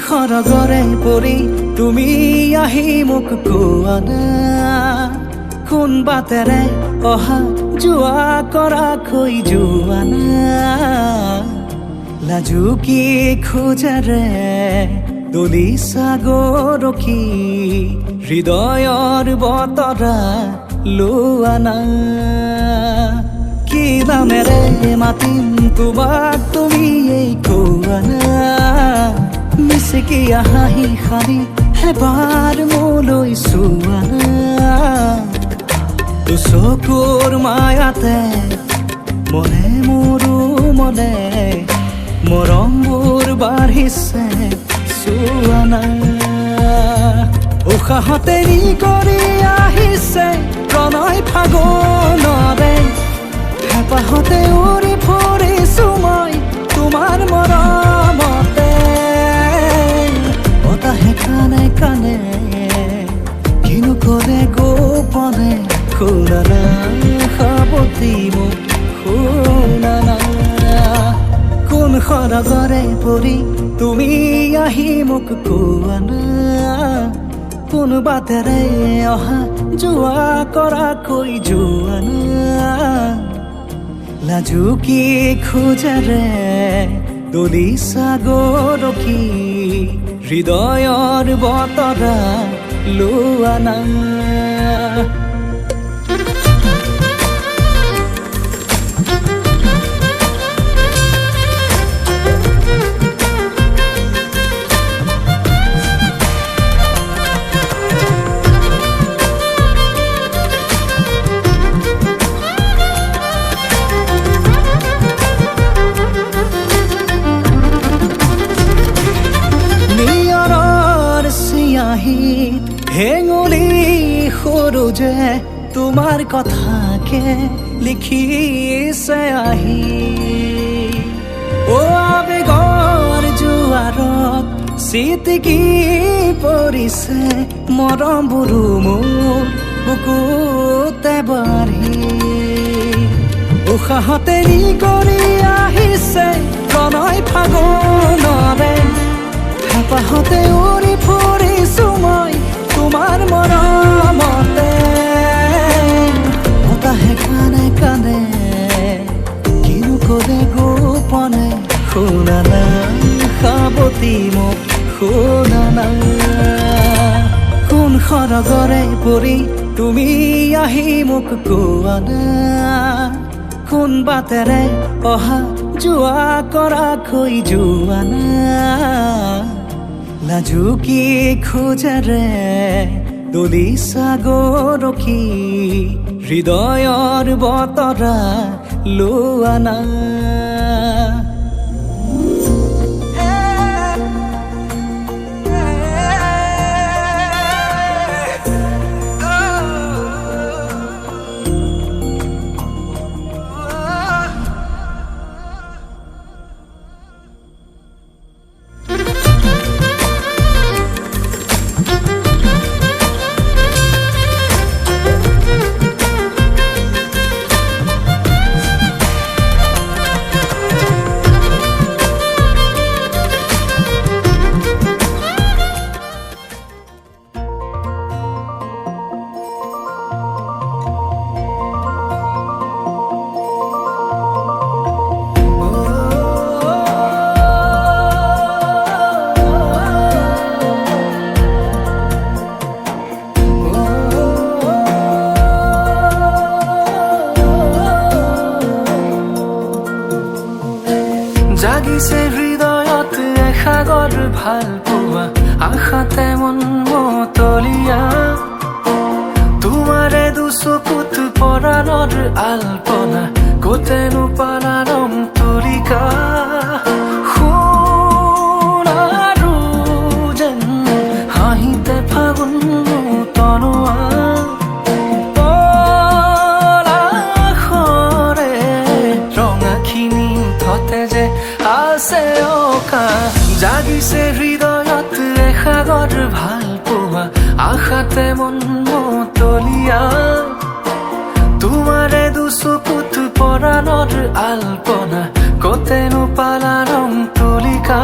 সৰগৰে পৰি তুমি আহি মোক কোৱা না, কোন বাটেৰে অহা যোৱা কৰা কৈ যোৱা না, লাজু কি খোজেৰে দলিছা গৰখি হৃদয়ৰ বতৰা লোৱা না, কি নামেৰে মাতিম তোমাক তুমি এই কোৱা না, মিচিকি হাঁহি সাৰি এবাৰ মোলৈ চোৱা না, চকুৰ মায়াতে মনে মোৰো মনে মৰমবোৰ বাঢ়িছে চোৱা না, উশাহতে নি কৰি আহিছে প্ৰণয় ফাগুনৰে, হেঁপাহতে উৰি ফুৰিছো মই তোমাৰ মৰমতে, বতাহে কানে কানে কিনো কৰে গোপনে, শুনা না সাৱতি মোক শুনা না, কোন সৰগৰে পৰি তুমি আহি মোক কোৱা না, কোন বাটেৰে অহা যোৱা কৰা কৈ যোৱা না, লাজু কি খোজেৰে দলিছা গৰখি হৃদয়ৰ বতৰা লোৱা না। হেঙুলি সৰু যে তোমাৰ কথাকে লিখিছে আহি, অ আবেগৰ জোৱাৰত চিটিকি পৰিছে মৰমবোৰো মোৰ বুকুতে বাঢ়ি, উশাহতে নি কৰি আহিছে প্ৰণয় ফাগুনৰে, হেঁপাহতে উৰি ফুৰিছো মই তোমাৰ মৰমতে, বতাহে কানে কানে কিনো কৰে গোপনে, শুনা না সাৱতি মোক শুনা না, কোন সৰগৰে পৰি তুমি আহি মোক কোৱা না, কোন বাটেৰে অহা যোৱা কৰা কৈ যোৱা না, লাজু কি খোজেৰে দলিছা গৰখি হৃদয়ৰ বতৰা লোৱা না। জাগিছে হৃদয়ত এসাগৰ ভাল পোৱা, আশাতে মন মতলীয়া, তোমাৰে দুচকুত পৰাণৰ আলপনা, ক'তেনো পালা ৰং তৰিকা, সোণাৰু যেন হাঁহিতে ফাগুন তনোৱা, পলাশৰে ৰঙাখিনি উঠতে যে আছে অকা, জাগিছে হৃদয়ত এসাগৰ ভাল পোৱা, আশাতে মন মতলীয়া, তোমাৰে দুচকুত পৰাণৰ আলপনা, ক'তেনো পালা ৰং তলিকা,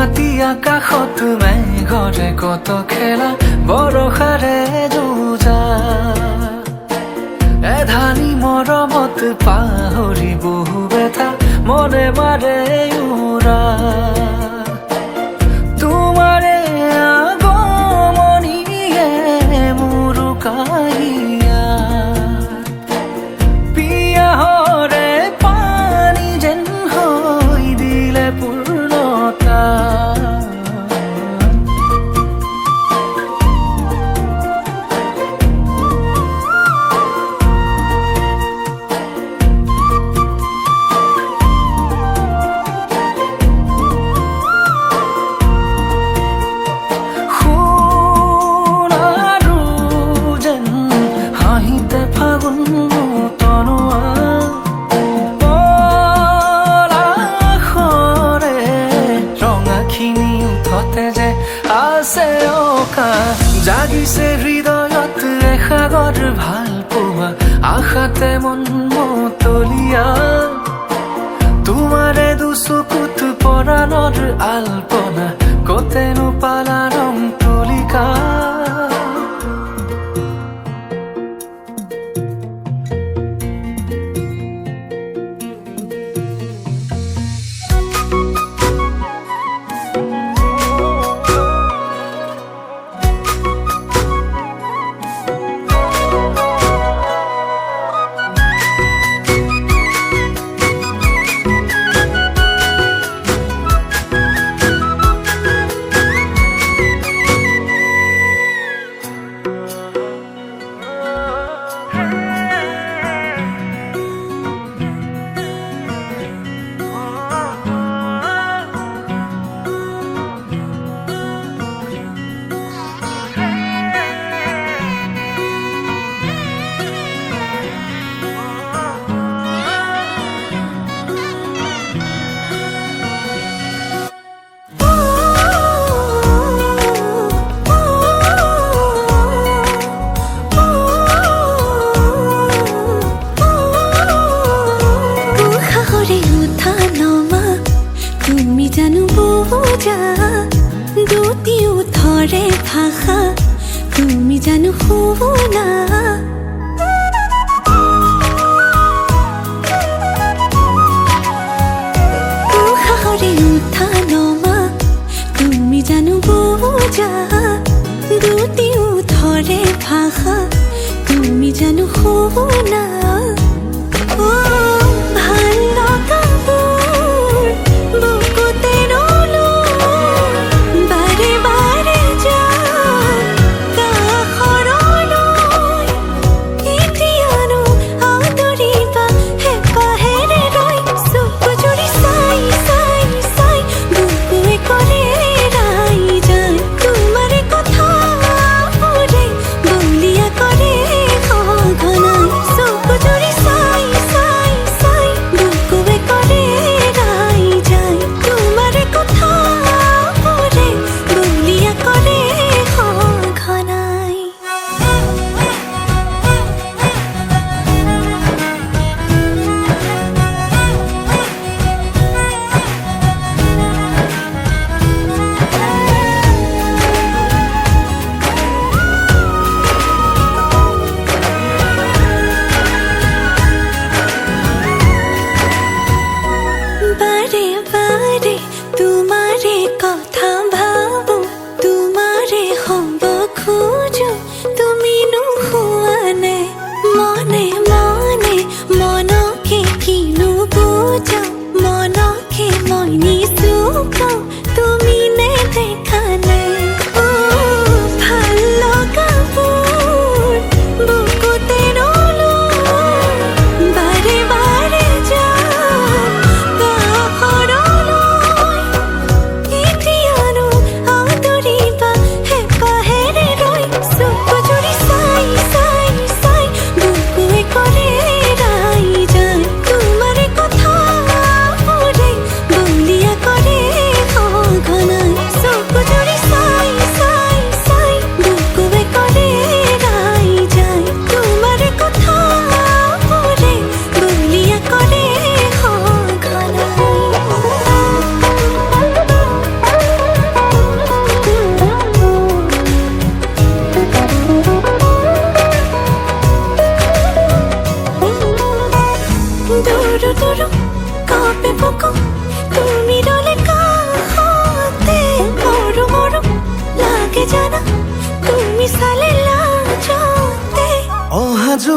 ৰাতি আকাশত মেঘৰে কত খেলা বৰষাৰে যুঁজা এধানি মৰমত পাহৰি বহু বেথা মনে মাৰে উৰা তোমাৰে আগমনিয়ে মোৰ কাহিয়া পিয়াহৰে পানী যেন হৈ দিলে পূৰ্ণতা আছে অকা জাগিছে হৃদয়ত এসাগৰ ভাল পোৱা আশাতে মন মতলীয়া তোমাৰে দুচকুত পৰাণৰ আলপনা কতেনো পালা ৰং তুলিকা দুটিও ধৰে ভাষা তুমি জানো শুনা সাহসে উঠা নমা তুমি জানো বুজা দুটিও ধৰে ভাষা তুমি জানো শুনা ভাল লগাবোৰ বুকুতে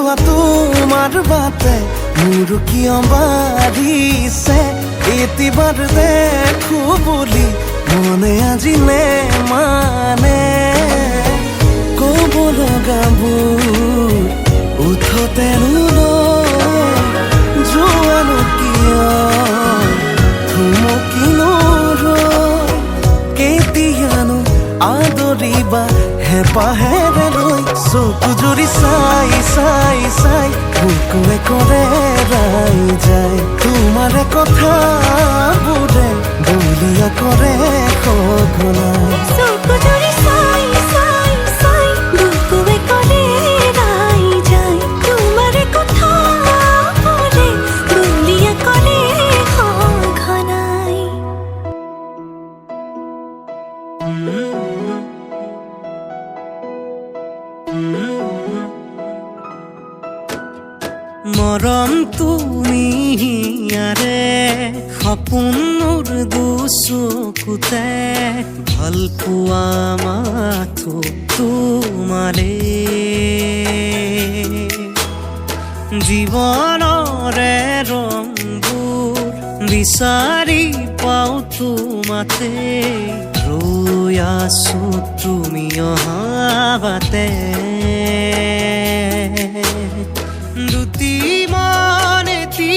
কোৱা তোমাৰ বাটে মোৰ কিয় বাঢ়িছে এতিবাৰ দেখো বুলি মনে আজি মানে ক'ব লগাবোৰ উঠতে যোৱানো কিয় থুমকিনো কেতিয়ানো আদৰিবা হেঁপাহেৰে লৈ চকু জুৰি চাই চাই চাই বুকুৱে কৰে ৰাই যায় তোমাৰে কথাবোৰে বলিয়া কৰে সঘনাই চকু জুৰি চাই চাই চাই বুকুৱে কৰে ৰাই যায় তোমাৰে কথাবোৰে বলিয়া কৰে সঘনাই মৰম তুমি ইয়াৰে সপোনৰ দুচকুতে ভাল পোৱা মাথো তোমাৰে জীৱনৰে ৰংবোৰ বিচাৰি পাওঁ তোমাতে ৰৈ আছো তুমি অহা বাটে দুটি মন এটি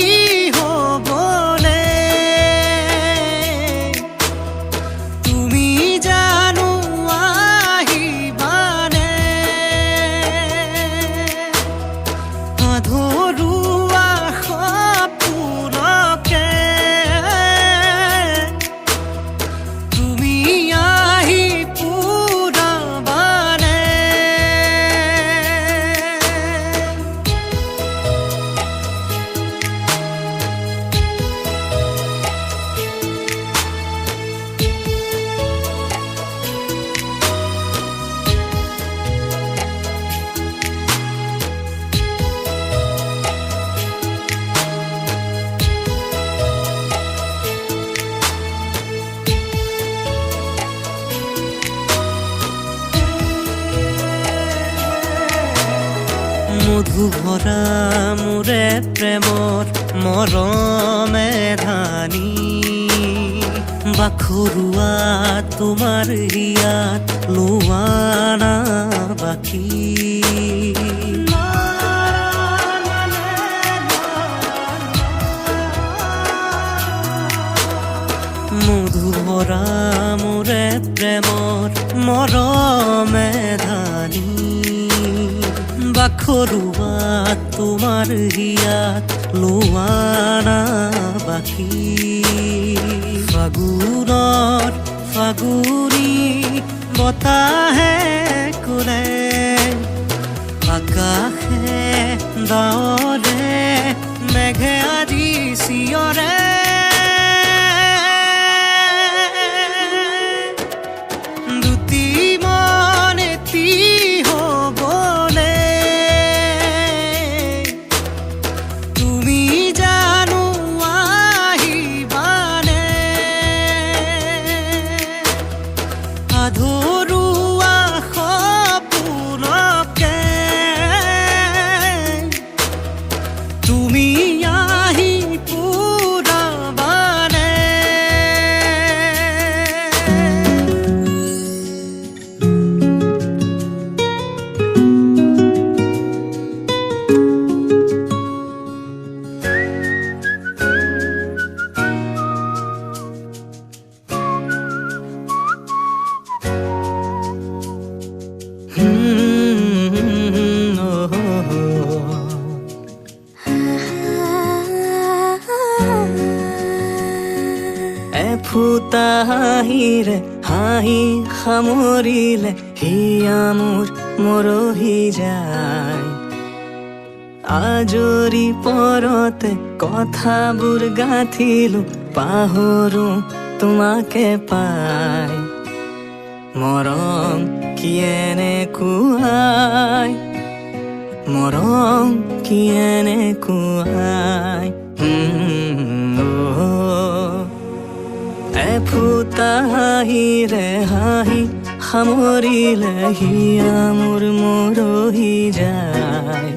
হ'বনে তুমি জানো আহিবানে আধৰুৱা সপোনকে তুমি আহি পুৰাবানে মধু ভৰা মোৰে প্ৰেমৰ মৰমে ধানী বাখৰুৱা তোমাৰ হিয়াত লোৱানা বাকী মধু ভৰা মোৰে প্ৰেমৰ মৰমে ধানী বাখৰুৱা তোমাৰ হিয়াত লোৱানা বাকী ফাগুনৰ ফাগুনী বতাহে কোলে আকাশে ডাৱৰে মেঘে আজি চিঞৰে দুটি মন এটি হ'বনে তুমি জানো আহিবানে আধৰুৱা সপোনকে তুমি আহি পুৰাবানে এফুটা হাঁহিৰে হাঁহি সামৰিলে হিয়া মোৰ মৰহি যায় আজৰি পৰতে কথাবোৰ গাঁঠিলো পাহৰো তোমাকে পাই মৰম কি এনেকুৱাই মৰম কি এনেকুৱাই এফুটা হাঁহিৰে হাঁহি সামৰিলে হিয়া মোৰ মৰহি যায়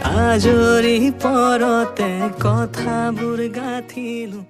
আজৰি পৰতে কথাবোৰ গাঁঠিলো